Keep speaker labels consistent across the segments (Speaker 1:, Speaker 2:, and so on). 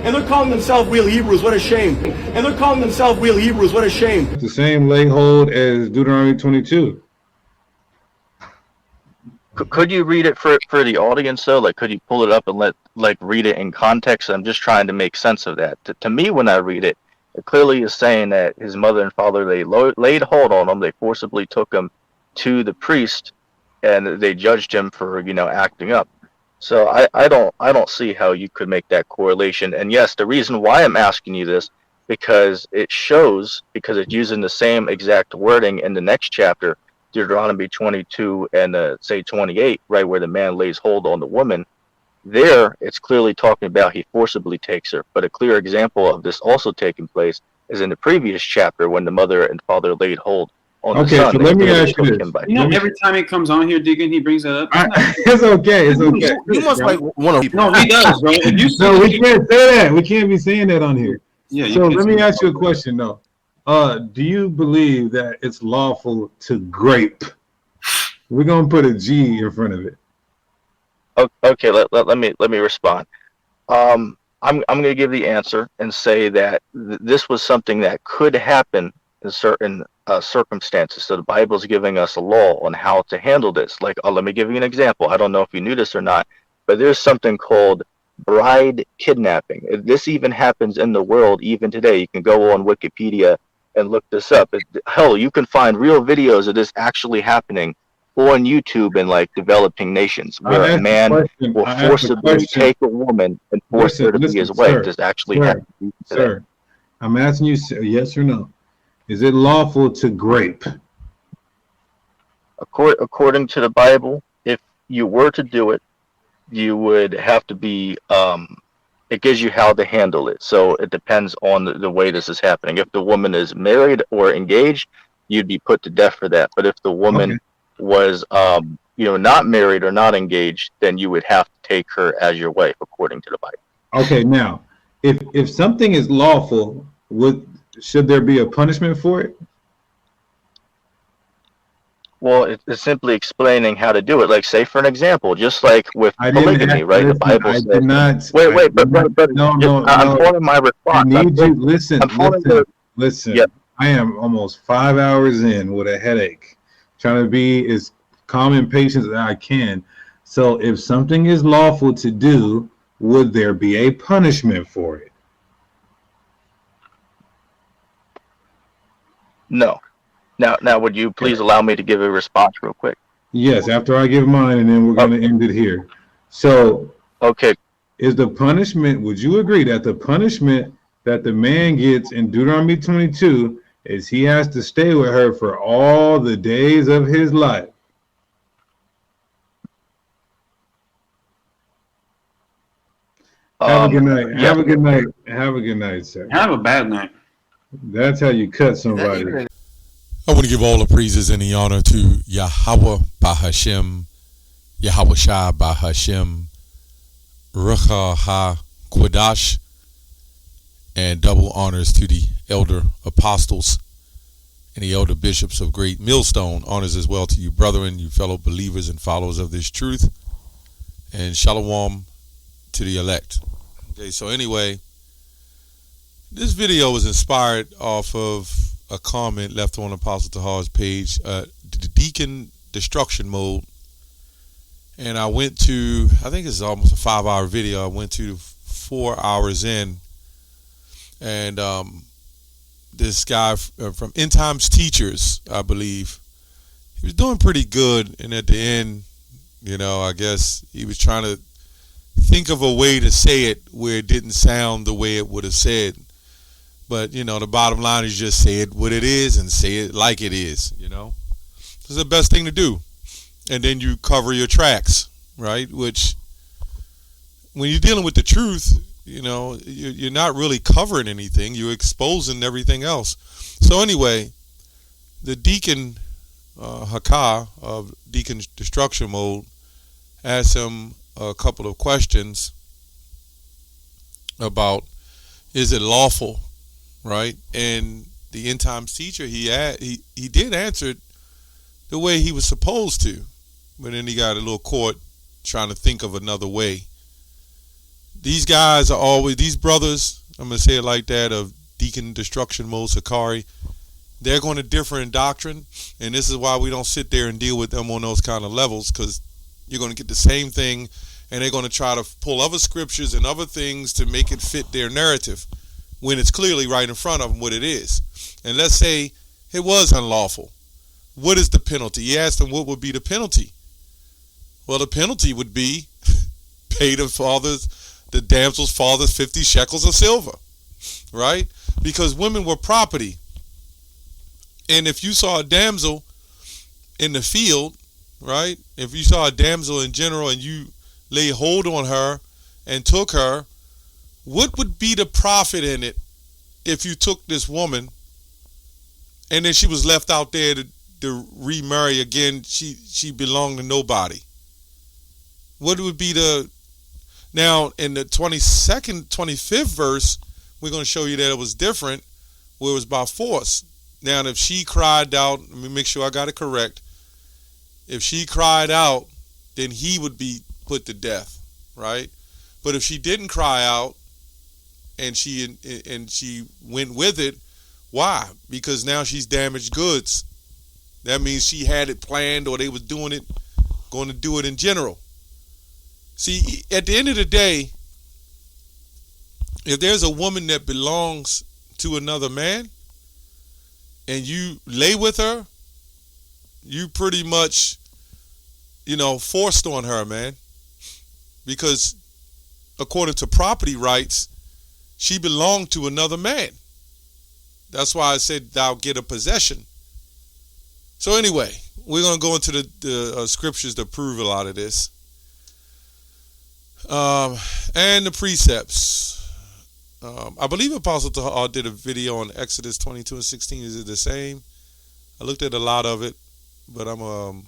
Speaker 1: And they're calling themselves real Hebrews. What a shame. And they're calling themselves real Hebrews. What a shame.
Speaker 2: The same lay hold as Deuteronomy 22.
Speaker 3: Could you read it for the audience though? Like, could you pull it up and read it in context? I'm just trying to make sense of that. To me, when I read it, it clearly is saying that his mother and father, they laid hold on him. They forcibly took him to the priest, and they judged him for acting up. So I don't see how you could make that correlation. And yes, the reason why I'm asking you this, because it's using the same exact wording in the next chapter, Deuteronomy 22 and say 28, right, where the man lays hold on the woman. There, it's clearly talking about he forcibly takes her. But a clear example of this also taking place is in the previous chapter when the mother and father laid hold on the son.
Speaker 2: Okay, so let me ask you this.
Speaker 4: Every time he comes on here, Deacon, he brings that up.
Speaker 2: It's okay. It's okay.
Speaker 5: You must like one of.
Speaker 4: No, he does, bro.
Speaker 2: No, we can't say that. We can't be saying that on here.
Speaker 4: Yeah.
Speaker 2: So let me ask you a question, though. Do you believe that it's lawful to grape? We're gonna put a G in front of it.
Speaker 3: Okay, let me respond. I'm going to give the answer and say that this was something that could happen in certain circumstances. So the Bible is giving us a law on how to handle this. Like, let me give you an example. I don't know if you knew this or not, but there's something called bride kidnapping. This even happens in the world even today. You can go on Wikipedia and look this up. Hell, you can find real videos of this actually happening on YouTube in developing nations, where a man will forcibly take a woman and force her to be his wife. This actually happens today.
Speaker 2: Sir, I'm asking you yes or no. Is it lawful to grape?
Speaker 3: According to the Bible, if you were to do it, you would have to be, it gives you how to handle it. So it depends on the way this is happening. If the woman is married or engaged, you'd be put to death for that. But if the woman was not married or not engaged, then you would have to take her as your wife according to the Bible.
Speaker 2: Okay, now if something is lawful, should there be a punishment for it?
Speaker 3: Well, it's simply explaining how to do it. Like, say for an example, just like with polygamy, right? The Bible says. No. I'm calling my response.
Speaker 2: Listen. Yep. I am almost 5 hours in with a headache, trying to be as calm and patient as I can. So if something is lawful to do, would there be a punishment for it?
Speaker 3: No. Now, would you please allow me to give a response real quick?
Speaker 2: Yes, after I give mine, and then we're going to end it here. So,
Speaker 3: okay.
Speaker 2: Is the punishment, would you agree that the punishment that the man gets in Deuteronomy 22 is he has to stay with her for all the days of his life? Have a good night. Yeah. Have a good night. Have a good night, sir.
Speaker 4: Have a bad night.
Speaker 2: That's how you cut somebody.
Speaker 6: I want to give all the praises and the honor to Yahweh Bahashem, Yahweh Shai Bahashem, Rucha HaKodash, and double honors to the elder apostles and the elder bishops of Great Millstone. Honors as well to you, brethren, you fellow believers and followers of this truth. And shalom to the elect. Okay, so anyway, this video was inspired off of a comment left on Apostle Tahar's page, the Deacon Destruction Mode. And I went to, I think it's almost a 5-hour video. I went to 4 hours in. And this guy from End Times Teachers, I believe, he was doing pretty good. And at the end, I guess he was trying to think of a way to say it where it didn't sound the way it would have said. But, the bottom line is just say it what it is and say it like it is, It's the best thing to do. And then you cover your tracks, right? Which, when you're dealing with the truth, you're not really covering anything. You're exposing everything else. So anyway, the Deacon Hakah of Deacon Destruction Mode asked him a couple of questions about, is it lawful, right? And the End Times Teacher, he did answer it the way he was supposed to, but then he got a little caught trying to think of another way. these guys are always, these brothers, I'm going to say it like that, of Deacon Destruction Mode Sakari, they're going to differ in doctrine, and this is why we don't sit there and deal with them on those kind of levels, because you're going to get the same thing, and they're going to try to pull other scriptures and other things to make it fit their narrative when it's clearly right in front of them what it is. And let's say it was unlawful. What is the penalty? He asked them what would be the penalty. Well, the penalty would be pay the damsel's father's 50 shekels of silver, right? Because women were property. And if you saw a damsel in the field, right? If you saw a damsel in general and you lay hold on her and took her, what would be the profit in it if you took this woman and then she was left out there to remarry again? She belonged to nobody. What would be now in the 25th verse, we're going to show you that it was different, where it was by force. Now, if she cried out, let me make sure I got it correct. If she cried out, then he would be put to death, right? But if she didn't cry out and she went with it, why? Because now she's damaged goods. That means she had it planned, or they was going to do it in general. See, at the end of the day, if there's a woman that belongs to another man and you lay with her, you pretty much, forced on her, man. Because according to property rights, she belonged to another man. That's why I said thou get a possession. So anyway, we're going to go into the scriptures to prove a lot of this. And the precepts. I believe Apostle Tahar did a video on Exodus 22 and 16. Is it the same? I looked at a lot of it, but I'm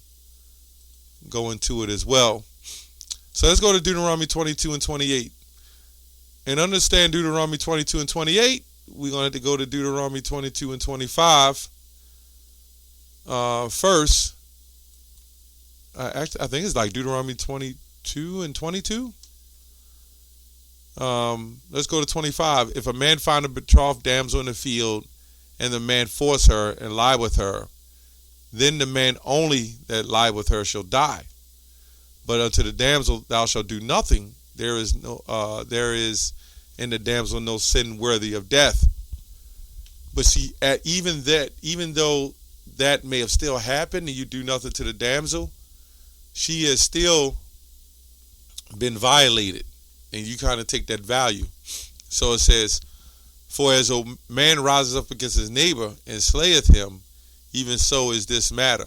Speaker 6: go into it as well. So let's go to Deuteronomy 22 and 28. And understand Deuteronomy 22 and 28, we're going to have to go to Deuteronomy 22 and 25 first. I think it's like Deuteronomy 22 and 22. Let's go to 25. If a man find a betrothed damsel in the field, and the man force her and lie with her, then the man only that lie with her shall die. But unto the damsel thou shalt do nothing. There is in the damsel no sin worthy of death. But see, even though that may have still happened, and you do nothing to the damsel, she has still been violated. And you kind of take that value. So it says, for as a man rises up against his neighbor and slayeth him, even so is this matter.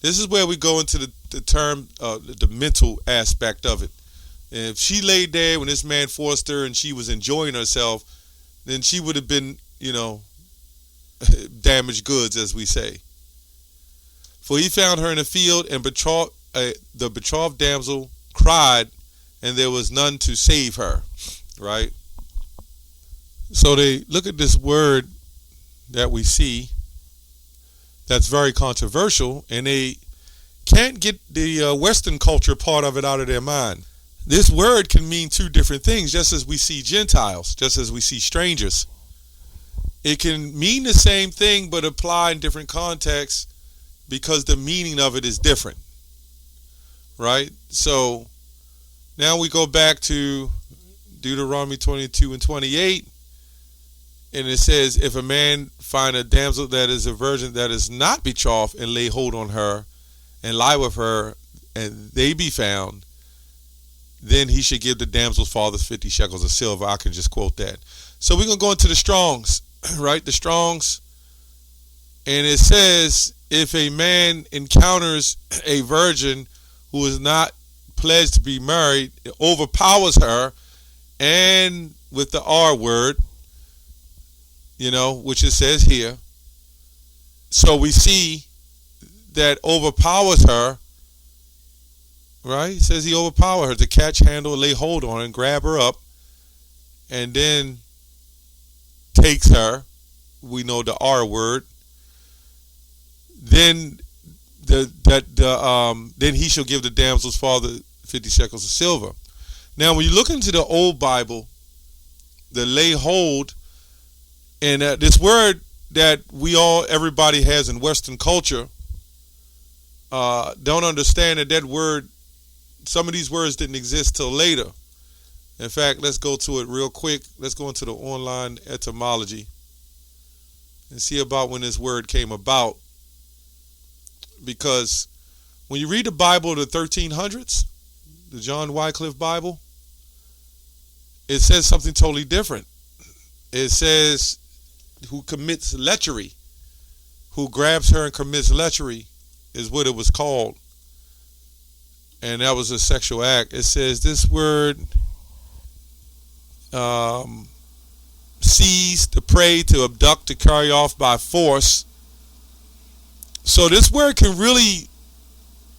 Speaker 6: This is where we go into the term, the mental aspect of it. And if she laid there when this man forced her and she was enjoying herself, then she would have been, damaged goods, as we say. For he found her in the field, and the betrothed damsel cried, and there was none to save her, right? So they look at this word that we see that's very controversial, and they can't get the Western culture part of it out of their mind. This word can mean two different things, just as we see Gentiles, just as we see strangers. It can mean the same thing, but apply in different contexts because the meaning of it is different, right? So now we go back to Deuteronomy 22 and 28, and it says, if a man find a damsel that is a virgin that is not betrothed, and lay hold on her, and lie with her, and they be found, then he should give the damsel's father 50 shekels of silver. I can just quote that. So we're going to go into the Strongs, right? The Strongs, and it says, if a man encounters a virgin who is not pledged to be married, it overpowers her, and with the R word, which it says here. So we see that overpowers her, right? It says he overpowered her to catch, handle, lay hold on her, and grab her up, and then takes her. We know the R word. Then then he shall give the damsel's father 50 shekels of silver. Now, when you look into the old Bible, the lay hold, and this word that everybody has in Western culture, don't understand that word, some of these words didn't exist till later. In fact, let's go to it real quick. Let's go into the online etymology and see about when this word came about. Because when you read the Bible of the 1300s, the John Wycliffe Bible, it says something totally different. It says who commits lechery, who grabs her and commits lechery, is what it was called. And that was a sexual act. It says this word, seize, to prey, to abduct, to carry off by force. So this word can really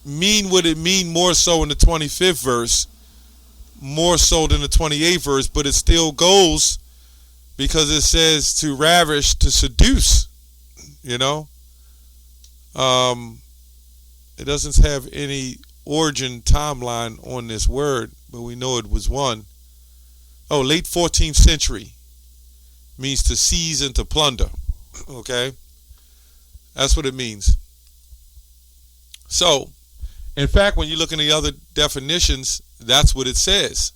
Speaker 6: mean what it mean more so in the 25th verse, more so than the 28th verse, but it still goes because it says to ravish, to seduce, you know. It doesn't have any origin timeline on this word, but we know it was one. Oh, late 14th century means to seize and to plunder. Okay? That's what it means. So, in fact, when you look in the other definitions, that's what it says.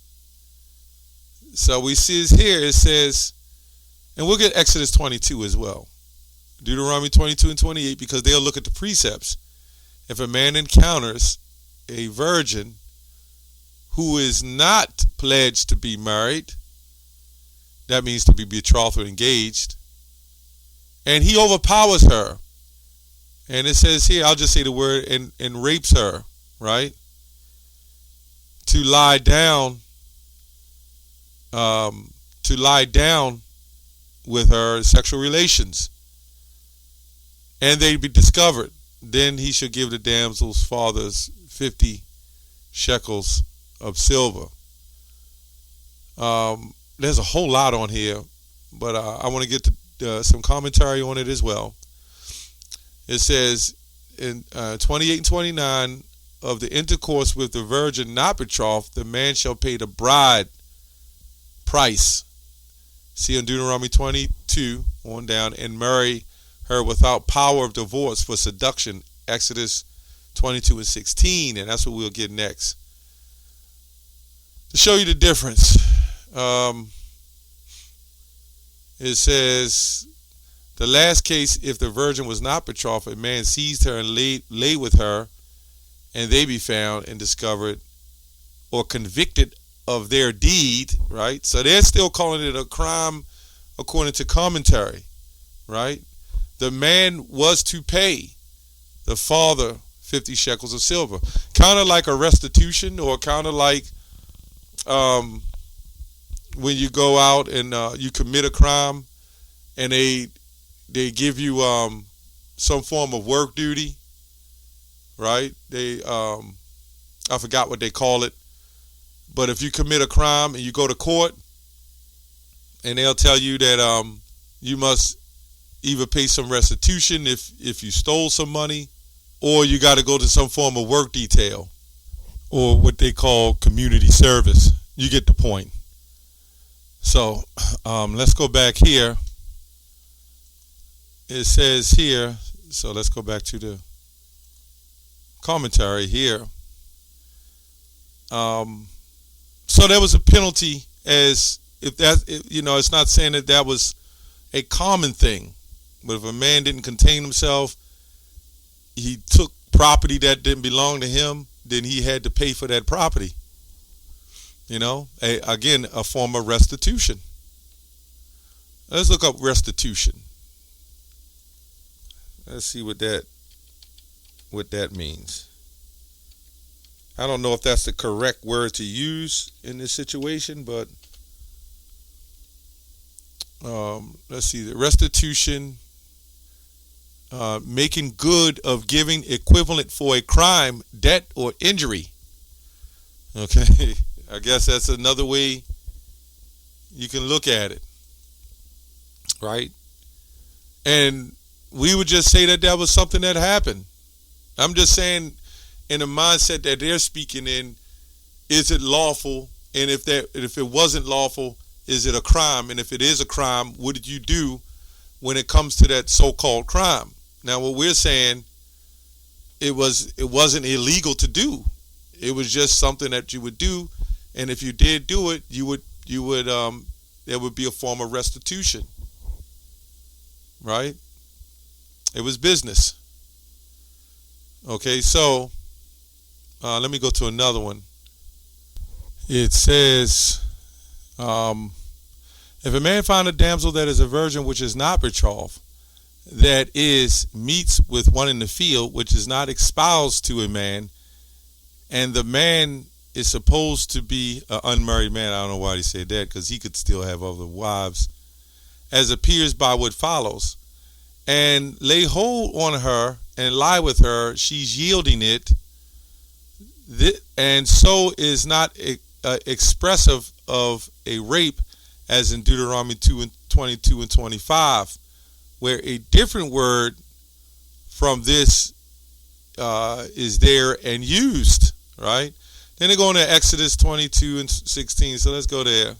Speaker 6: So we see here, it says, and we'll get Exodus 22 as well. Deuteronomy 22 and 28, because they'll look at the precepts. If a man encounters a virgin who is not pledged to be married, that means to be betrothed or engaged, and he overpowers her, and it says here, I'll just say the word, and rapes her, right? To lie down with her, sexual relations, and they be discovered, then he should give the damsel's fathers 50 shekels of silver. There's a whole lot on here, but I want to get to some commentary on it as well. It says in 28 and 29, of the intercourse with the virgin not betrothed, the man shall pay the bride price. See in Deuteronomy 22 on down, and marry her without power of divorce for seduction. Exodus 22 and 16, and that's what we'll get next. To show you the difference, it says, the last case, if the virgin was not betrothed, a man seized her and lay with her, and they be found and discovered or convicted of their deed, right? So they're still calling it a crime according to commentary, right? The man was to pay the father 50 shekels of silver. Kind of like a restitution, or kind of like when you go out and you commit a crime and they give you some form of work duty, right? They I forgot what they call it, but if you commit a crime and you go to court, and they'll tell you that you must either pay some restitution if you stole some money, or you got to go to some form of work detail, or what they call community service. You get the point. So let's go back here. It says here, so let's go back to the commentary here. So there was a penalty, as if that, you know, it's not saying that was a common thing, but if a man didn't contain himself, he took property that didn't belong to him, then he had to pay for that property. You know, again, a form of restitution. Let's look up restitution. Let's see what that means. I don't know if that's the correct word to use in this situation, but let's see. The restitution, making good of giving equivalent for a crime, debt, or injury. Okay, I guess that's another way you can look at it, right? And we would just say that was something that happened. I'm just saying, in the mindset that they're speaking in, is it lawful And if it wasn't lawful, is it a crime? And if it is a crime, what did you do when it comes to that so-called crime? Now, what we're saying, it wasn't illegal to do. It was just something that you would do, and if you did do it, you would there would be a form of restitution, right? It was business. Okay, so let me go to another one. It says, if a man find a damsel that is a virgin which is not betrothed, that is, meets with one in the field, which is not espoused to a man, and the man is supposed to be an unmarried man. I don't know why he said that, because he could still have other wives, as appears by what follows, and lay hold on her and lie with her, she's yielding it, and so is not expressive of a rape, as in Deuteronomy 2:22 and 25, where a different word from this is there and used, right? Then they go into Exodus 22 and 16. So let's go there.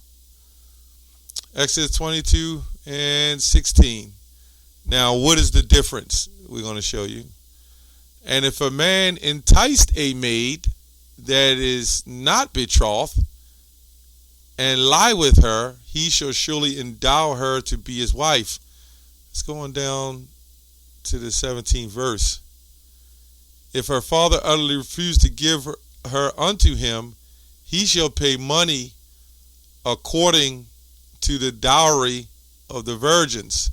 Speaker 6: Exodus 22 and 16. Now, what is the difference? We're going to show you. And if a man enticed a maid that is not betrothed and lie with her, he shall surely endow her to be his wife. Let's go on down to the 17th verse. If her father utterly refuse to give her unto him, he shall pay money according to the dowry of the virgins.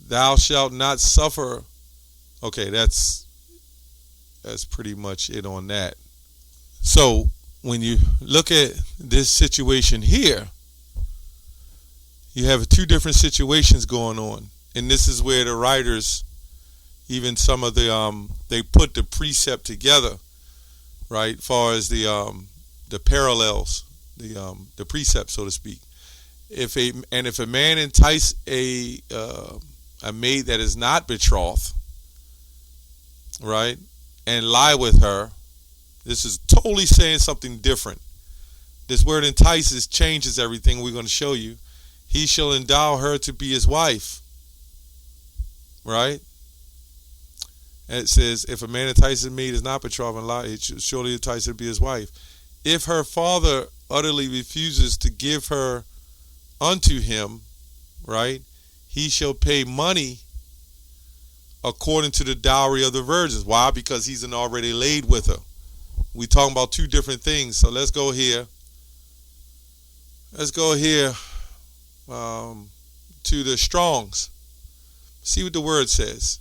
Speaker 6: Thou shalt not suffer. Okay, that's pretty much it on that. So when you look at this situation here, you have two different situations going on. And this is where the writers, even some of the, they put the precept together, right? Far as the parallels, the precept, so to speak. If a man entice a maid that is not betrothed, right, and lie with her, this is totally saying something different. This word entices changes everything. We're going to show you. He shall endow her to be his wife. Right? And it says, if a man entices a maid is not betrothed and lie, it shall surely entice her to be his wife. If her father utterly refuses to give her unto him, right, he shall pay money according to the dowry of the virgins. Why? Because he's already laid with her. We're talking about two different things. So let's go here. Let's go here to the Strongs. See what the word says.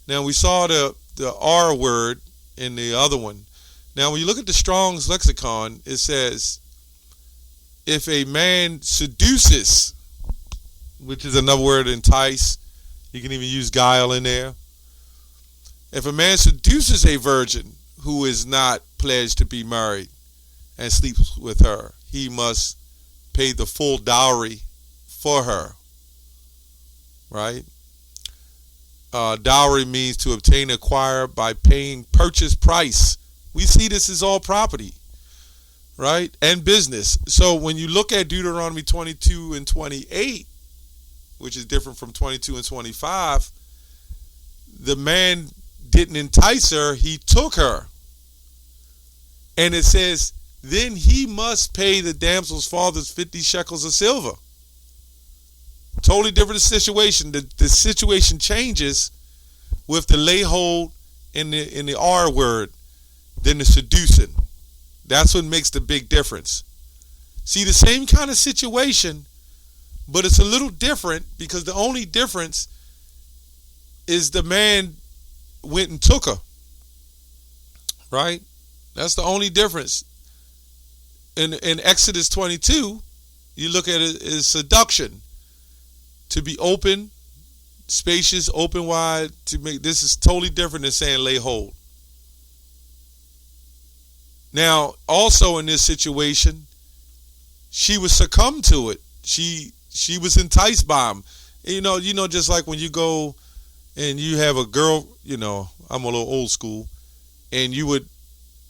Speaker 6: Now we saw the R word in the other one. Now when you look at the Strong's lexicon, it says, if a man seduces, which is another word, entice, you can even use guile in there. If a man seduces a virgin who is not pledged to be married and sleeps with her, he must pay the full dowry for her. Right? Dowry means to obtain, acquire by paying purchase price. We see this as all property, right? And business. So when you look at Deuteronomy 22 and 28, which is different from 22 and 25, the man didn't entice her, he took her. And it says, then he must pay the damsel's father's 50 shekels of silver. Totally different situation. The situation changes with the lay hold in the R word than the seducing. That's what makes the big difference. See, the same kind of situation, but it's a little different because the only difference is the man went and took her. Right? That's the only difference. In Exodus 22, you look at it as seduction. To be open, spacious, open wide, to make this is totally different than saying lay hold. Now, also in this situation, she was succumbed to it. She was enticed by him. You know, just like when you go and you have a girl, I'm a little old school, and you would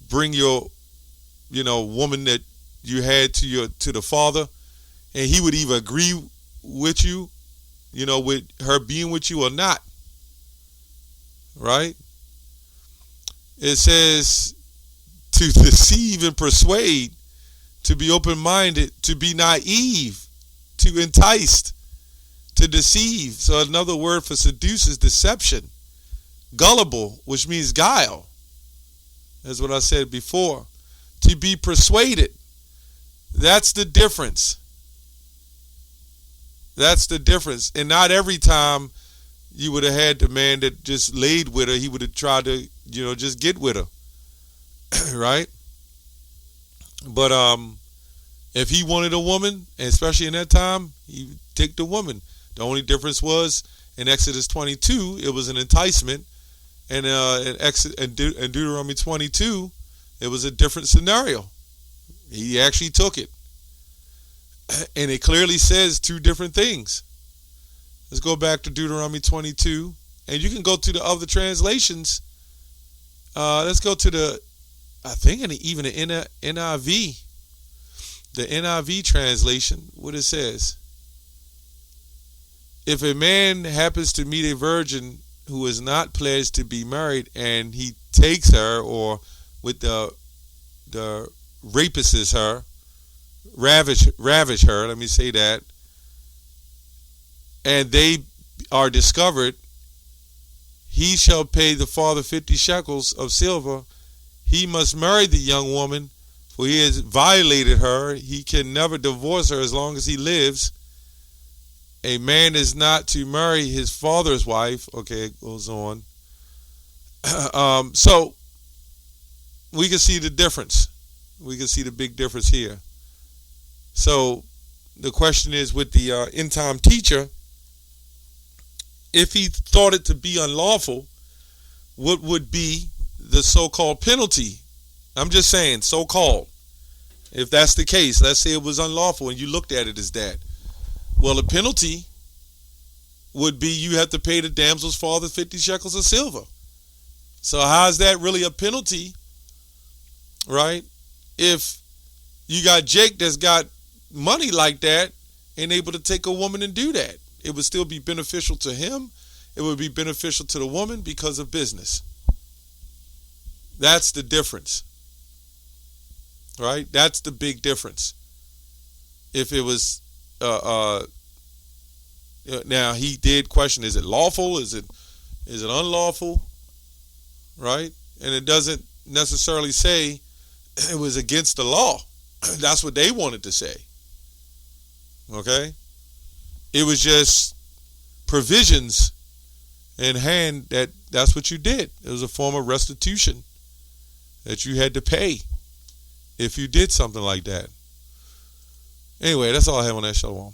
Speaker 6: bring your, woman that you had to the father, and he would either agree with you, with her being with you or not. Right? It says to deceive and persuade, to be open-minded, to be naive, to enticed, to deceive. So another word for seduce is deception. Gullible, which means guile. That's what I said before. To be persuaded. That's the difference. That's the difference. And not every time you would have had the man that just laid with her, he would have tried to, just get with her. Right? But if he wanted a woman, and especially in that time, he would take the woman. The only difference was in Exodus 22, it was an enticement. And in Deuteronomy 22, it was a different scenario. He actually took it. And it clearly says two different things. Let's go back to Deuteronomy 22. And you can go to the other translations. Let's go to even the NIV. The NIV translation, what it says. If a man happens to meet a virgin who is not pledged to be married, and he takes her, or with the rapist her, ravish her, let me say that, and they are discovered, he shall pay the father 50 shekels of silver. He must marry the young woman, for he has violated her. He can never divorce her as long as he lives. A man is not to marry his father's wife. Okay, it goes on. So we can see the difference. We can see the big difference here. So the question is, with the end-time teacher, if he thought it to be unlawful, what would be the so-called penalty? I'm just saying, so-called. If that's the case, let's say it was unlawful and you looked at it as that. Well, the penalty would be you have to pay the damsel's father 50 shekels of silver. So how is that really a penalty, right? If you got Jake that's got money like that and able to take a woman and do that, it would still be beneficial to him. It would be beneficial to the woman because of business. That's the difference, right? That's the big difference. If it was now he did question, is it lawful? Is it unlawful? Right? And it doesn't necessarily say it was against the law. That's what they wanted to say. Okay? It was just provisions in hand that's what you did. It was a form of restitution that you had to pay if you did something like that. Anyway, that's all I have on that. Shalom.